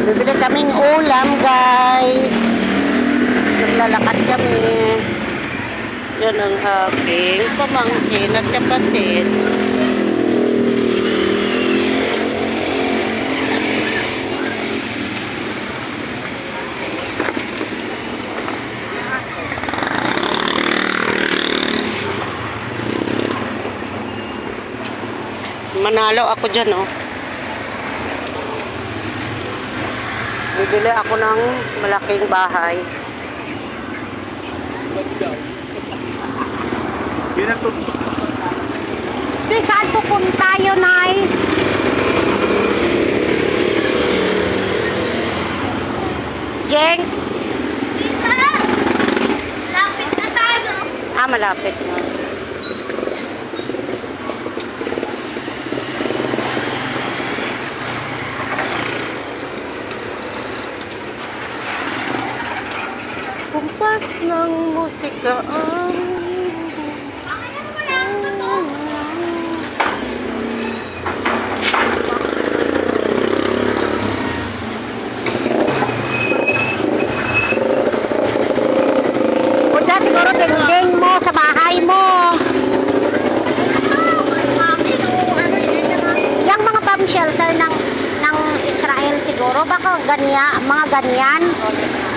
Bibili kaming ulam, guys. Naglalakad kami. Yan ang aking pamangkin at kapatid. Manalo ako dyan, oh. Bibili ako ng malaking bahay. Di, saan pupunta yun, ay? Jeng? Lapit na tayo. Malapit na. Kumpas ng musika ang o dyan siguro dingding mo sa bahay mo. Yung mga bomb shelter ng Israel siguro baka ganyan, mga ganyan.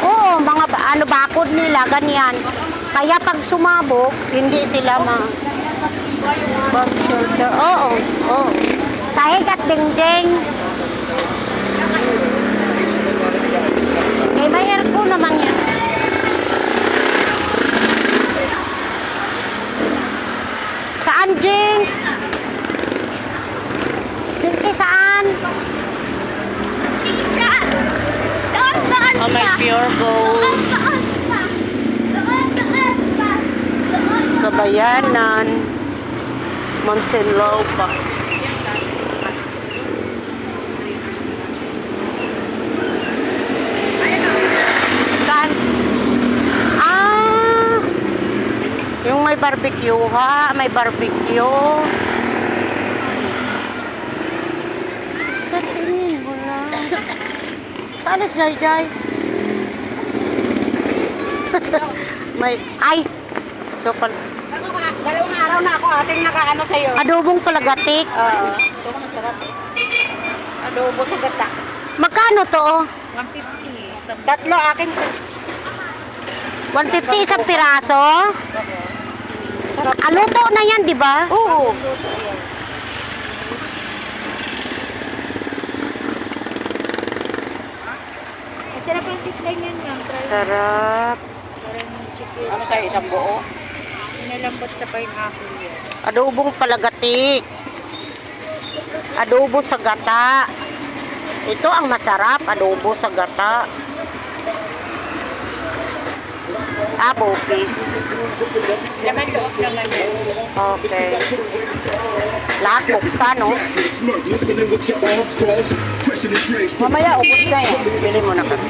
Oo, mga ano bakod nila ganyan. Kaya pag sumabog, hindi sila bomb shelter. Oo, oo. Sahig at dingding. May aircon naman yan. Saan, Jing? Jing, saan? Oh, may pure gold. Sa Bayanan. Monsenlopa. Saan? Yung may barbecue, ha? May barbecue. Sa tingin mo lang. Saan is Jai Jai? May, ay! Ito pala. Dalawang araw na ako ating nakaano sa'yo. Adobong palagatik. Oo. Ito ko masarap. Adobo sa gata. Magkano to? 150. Tatlo akin. 150 isang piraso? Sarap. Luto na yan, di ba? Oo. Sarap yung display niyan nga. Sarap. Ano sa'yo? Isang buo? Inalambot sa pineapple yan. Adobong palagatik. Adobo sa gata. Ito ang masarap, adobo sa gata. Bopis. Laman loob naman yan. Okay. Lahat buksan, no? Mamaya, ubos na yan. Bili mo na kami.